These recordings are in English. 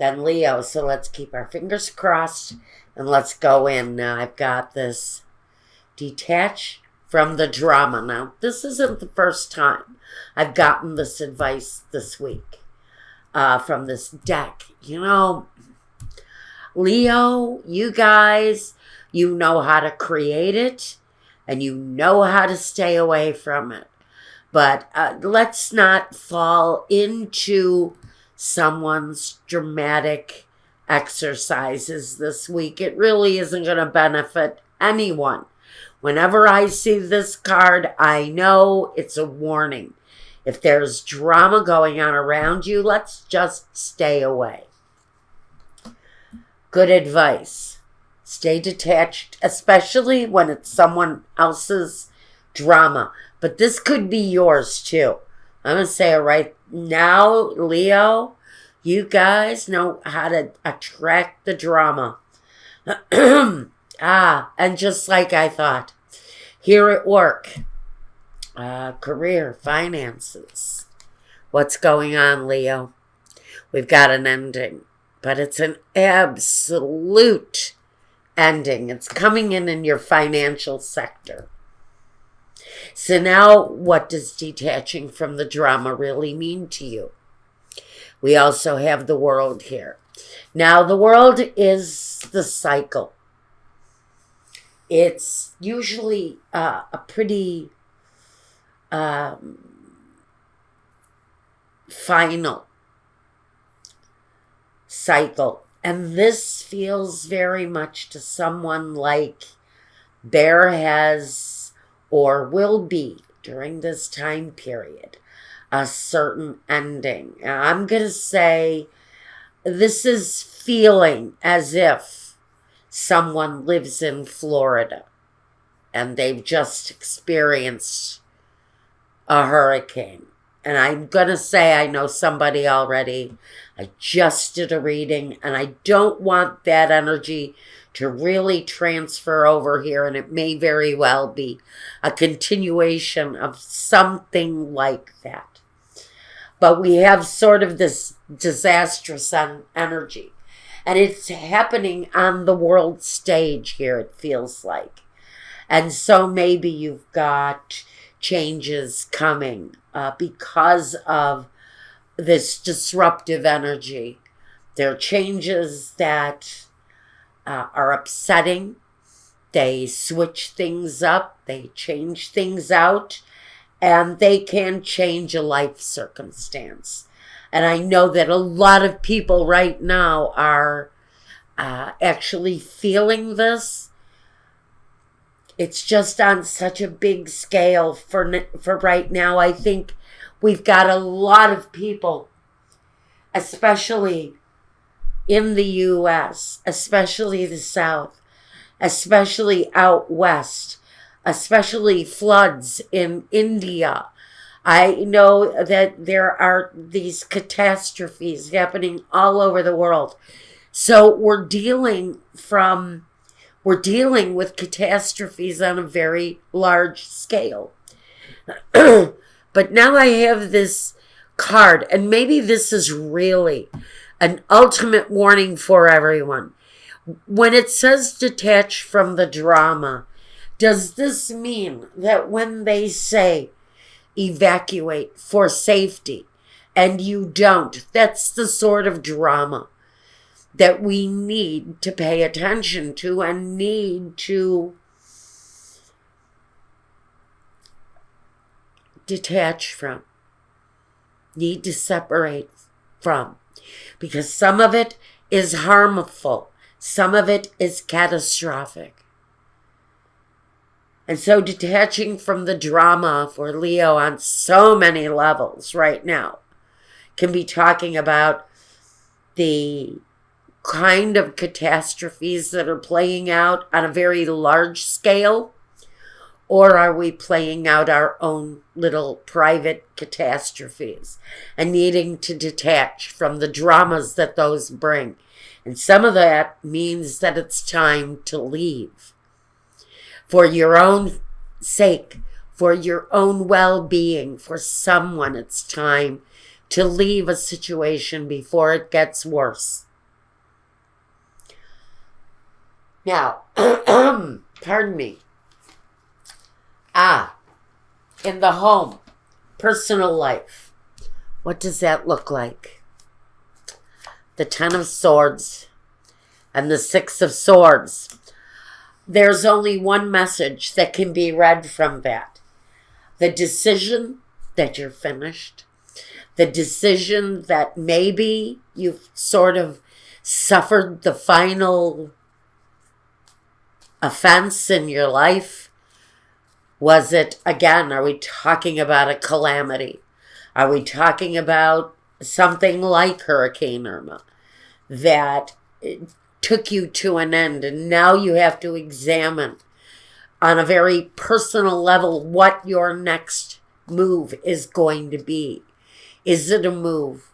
then Leo. So let's keep our fingers crossed and let's go in. Now I've got this detach from the drama. Now, this isn't the first time I've gotten this advice this week from this deck. You know, Leo, you guys, you know how to create it and you know how to stay away from it. But let's not fall into someone's dramatic exercises this week. It really isn't going to benefit anyone. Whenever I see this card, I know it's a warning. If there's drama going on around you, let's just stay away. Good advice. Stay detached, especially when it's someone else's drama. But this could be yours too. I'm going to say it right now, Leo, you guys know how to attract the drama. And just like I thought, here at work, career, finances. What's going on, Leo? We've got an ending, but it's an absolute ending. It's coming in your financial sector. So now, what does detaching from the drama really mean to you? We also have the world here. Now, the world is the cycle. It's usually a pretty final cycle. And this feels very much to someone like there has or will be during this time period a certain ending. I'm going to say this is feeling as if someone lives in Florida and they've just experienced a hurricane. And I'm going to say I know somebody already. I just did a reading and I don't want that energy to really transfer over here. And it may very well be a continuation of something like that. But we have sort of this disastrous energy. And it's happening on the world stage here, it feels like. And so maybe you've got changes coming because of this disruptive energy. There are changes that are upsetting. They switch things up. They change things out. And they can change a life circumstance. And I know that a lot of people right now are actually feeling this. It's just on such a big scale for right now. I think we've got a lot of people, especially in the U.S., especially the South, especially out West, especially floods in India. I know that there are these catastrophes happening all over the world. So we're dealing with catastrophes on a very large scale. But now I have this card, and maybe this is really an ultimate warning for everyone. When it says detach from the drama, does this mean that when they say evacuate for safety and you don't, that's the sort of drama that we need to pay attention to and need to detach from, need to separate from, because some of it is harmful, some of it is catastrophic. And so detaching from the drama for Leo on so many levels right now can be talking about the kind of catastrophes that are playing out on a very large scale, or are we playing out our own little private catastrophes and needing to detach from the dramas that those bring? And some of that means that it's time to leave. For your own sake, for your own well-being, for someone, it's time to leave a situation before it gets worse. Now, pardon me. In the home, personal life. What does that look like? The Ten of Swords and the Six of Swords. There's only one message that can be read from that. The decision that you're finished. The decision that maybe you've sort of suffered the final offense in your life. Was it, again, are we talking about a calamity? Are we talking about something like Hurricane Irma that took you to an end, and now you have to examine on a very personal level what your next move is going to be? Is it a move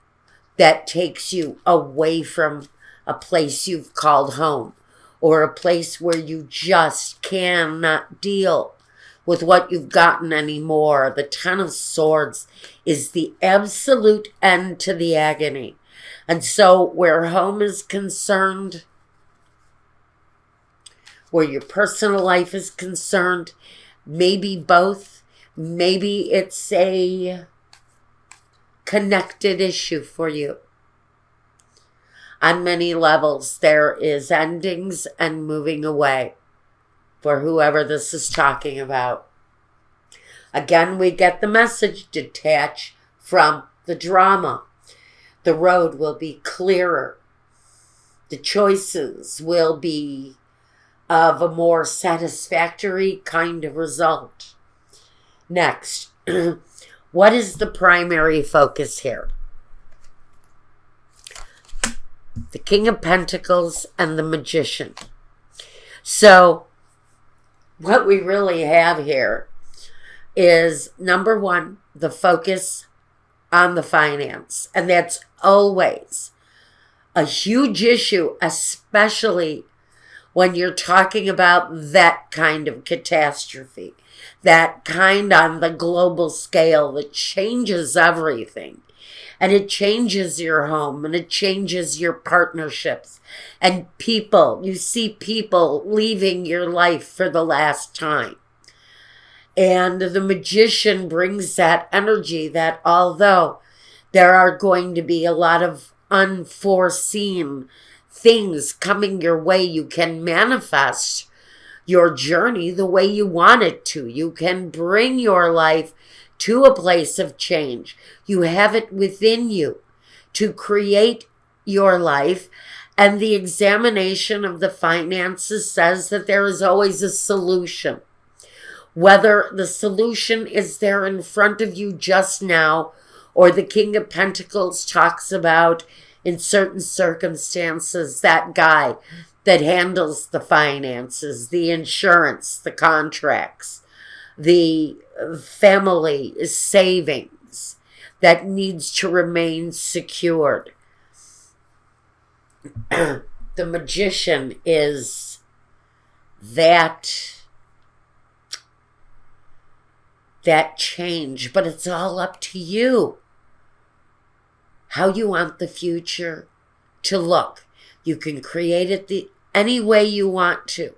that takes you away from a place you've called home, or a place where you just cannot deal with what you've gotten anymore? The Ten of Swords is the absolute end to the agony. And so where home is concerned, where your personal life is concerned, maybe both, maybe it's a connected issue for you. On many levels, there is endings and moving away for whoever this is talking about. Again, we get the message: detach from the drama. The road will be clearer. The choices will be of a more satisfactory kind of result. Next, what is the primary focus here? The King of Pentacles and the Magician. So what we really have here is, number one, the focus on the finance. And that's always a huge issue, especially when you're talking about that kind of catastrophe, that kind on the global scale that changes everything. And it changes your home, and it changes your partnerships and people. You see people leaving your life for the last time. And the Magician brings that energy that although there are going to be a lot of unforeseen things coming your way, you can manifest your journey the way you want it to. You can bring your life to a place of change. You have it within you to create your life. And the examination of the finances says that there is always a solution. Whether the solution is there in front of you just now, or the King of Pentacles talks about, in certain circumstances, that guy that handles the finances, the insurance, the contracts, the family savings that needs to remain secured. The Magician is that change, but it's all up to you how you want the future to look. You can create it any way you want to.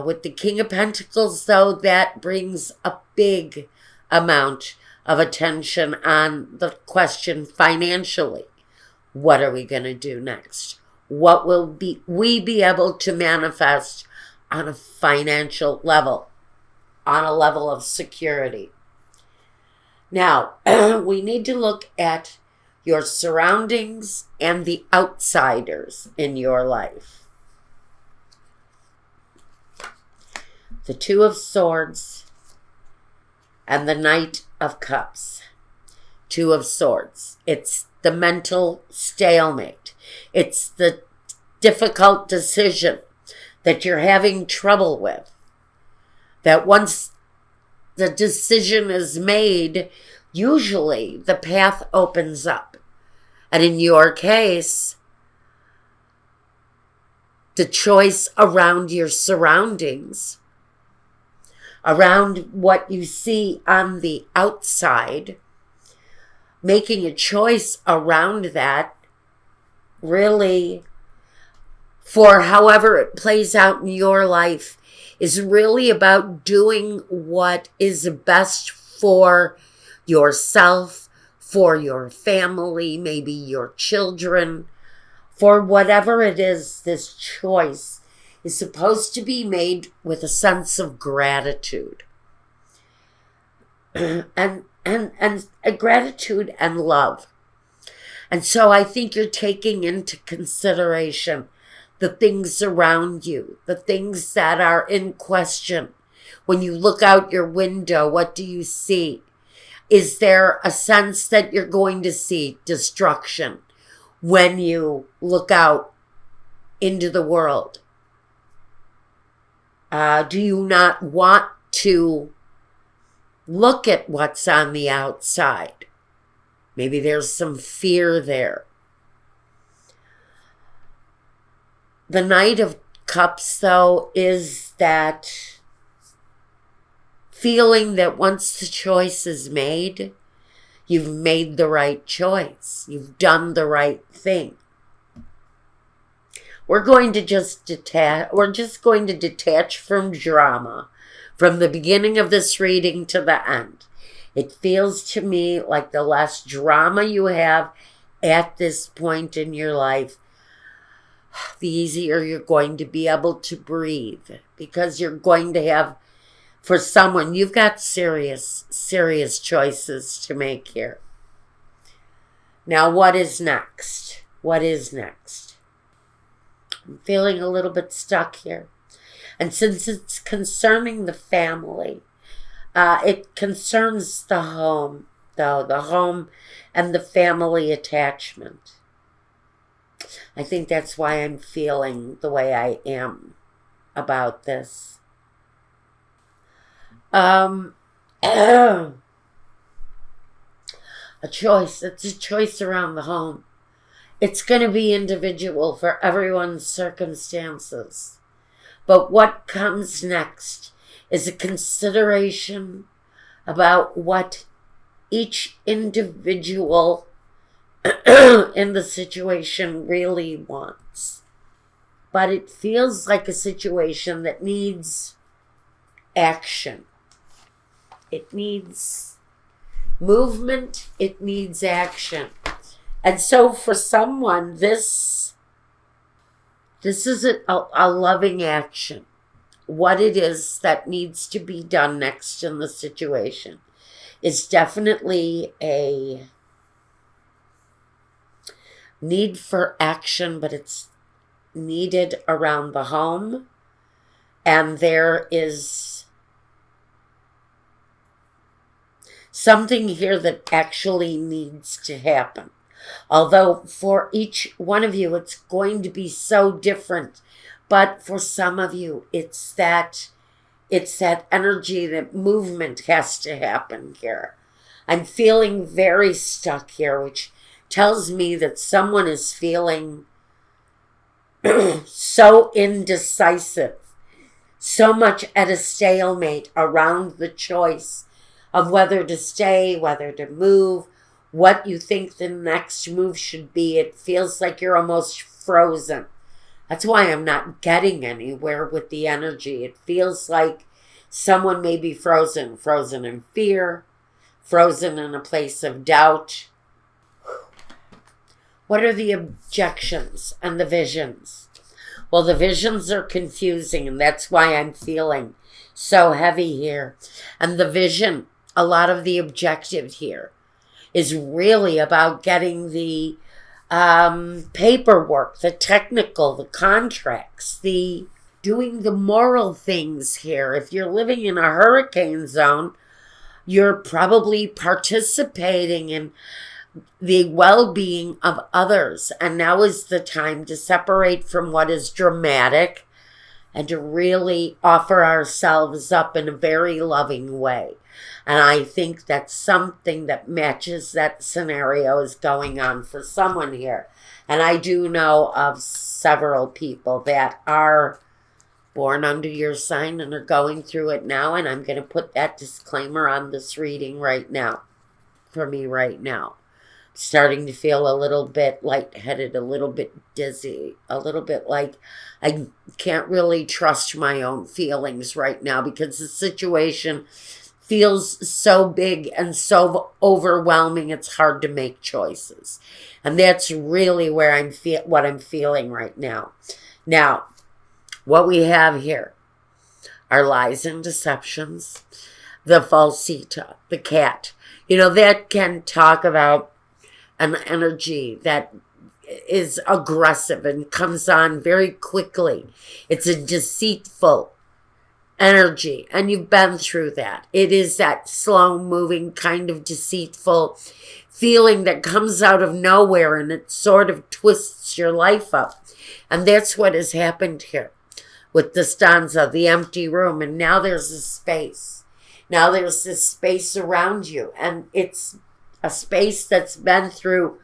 With the King of Pentacles, though, that brings a big amount of attention on the question financially. What are we going to do next? What will we be able to manifest on a financial level, on a level of security? Now, we need to look at your surroundings and the outsiders in your life. The Two of Swords and the Knight of Cups. Two of Swords. It's the mental stalemate. It's the difficult decision that you're having trouble with. That once the decision is made, usually the path opens up. And in your case, the choice around your surroundings, around what you see on the outside, making a choice around that really for however it plays out in your life is really about doing what is best for yourself, for your family, maybe your children, for whatever it is. This choice is supposed to be made with a sense of gratitude and gratitude and love. And so I think you're taking into consideration the things around you, the things that are in question. When you look out your window, what do you see? Is there a sense that you're going to see destruction when you look out into the world? Do you not want to look at what's on the outside? Maybe there's some fear there. The Knight of Cups, though, is that feeling that once the choice is made, you've made the right choice. You've done the right thing. We're going to just detach. We're just going to detach from drama, from the beginning of this reading to the end. It feels to me like the less drama you have at this point in your life, the easier you're going to be able to breathe, because you're going to have, for someone, you've got serious choices to make here. Now, what is next? What is next? I'm feeling a little bit stuck here. And since it's concerning the family, it concerns the home, though, the home and the family attachment. I think that's why I'm feeling the way I am about this. A choice. It's a choice around the home. It's going to be individual for everyone's circumstances. But what comes next is a consideration about what each individual in the situation really wants. But it feels like a situation that needs action. It needs movement. It needs action. And so for someone, this is a loving action. What it is that needs to be done next in the situation is definitely a need for action, but it's needed around the home. And there is something here that actually needs to happen. Although for each one of you, it's going to be so different. But for some of you, it's that energy, that movement has to happen here. I'm feeling very stuck here, which tells me that someone is feeling so indecisive, so much at a stalemate around the choice of whether to stay, whether to move, what you think the next move should be. It feels like you're almost frozen. That's why I'm not getting anywhere with the energy. It feels like someone may be frozen in fear, frozen in a place of doubt. What are the objections and the visions? Well, the visions are confusing, and that's why I'm feeling so heavy here. And the vision, a lot of the objective here, is really about getting the paperwork, the technical, the contracts, the doing the moral things here. If you're living in a hurricane zone, you're probably participating in the well-being of others. And now is the time to separate from what is dramatic and to really offer ourselves up in a very loving way. And I think that's something that matches that scenario is going on for someone here. And I do know of several people that are born under your sign and are going through it now. And I'm going to put that disclaimer on this reading right now, for me right now. Starting to feel a little bit lightheaded, a little bit dizzy, a little bit like I can't really trust my own feelings right now because the situation feels so big and so overwhelming. It's hard to make choices. And that's really where what I'm feeling right now. Now, what we have here are lies and deceptions, the falsita, the cat. That can talk about an energy that is aggressive and comes on very quickly. It's a deceitful energy, and you've been through that. It is that slow moving kind of deceitful feeling that comes out of nowhere, and it sort of twists your life up. And that's what has happened here with the stanza, the empty room. And now there's a space. Now there's this space around you, and it's a space that's been through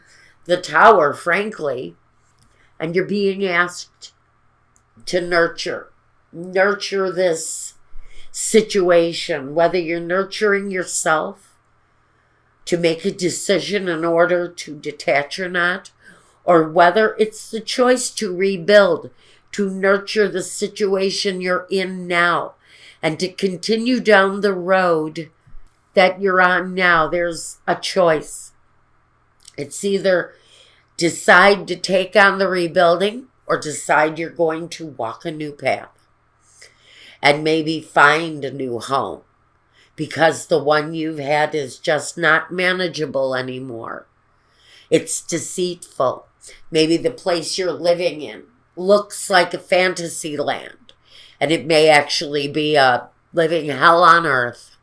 the tower, frankly, and you're being asked to nurture this situation, whether you're nurturing yourself to make a decision in order to detach or not, or whether it's the choice to rebuild, to nurture the situation you're in now, and to continue down the road that you're on now. There's a choice. It's either decide to take on the rebuilding or decide you're going to walk a new path and maybe find a new home because the one you've had is just not manageable anymore. It's deceitful. Maybe the place you're living in looks like a fantasy land, and it may actually be a living hell on earth.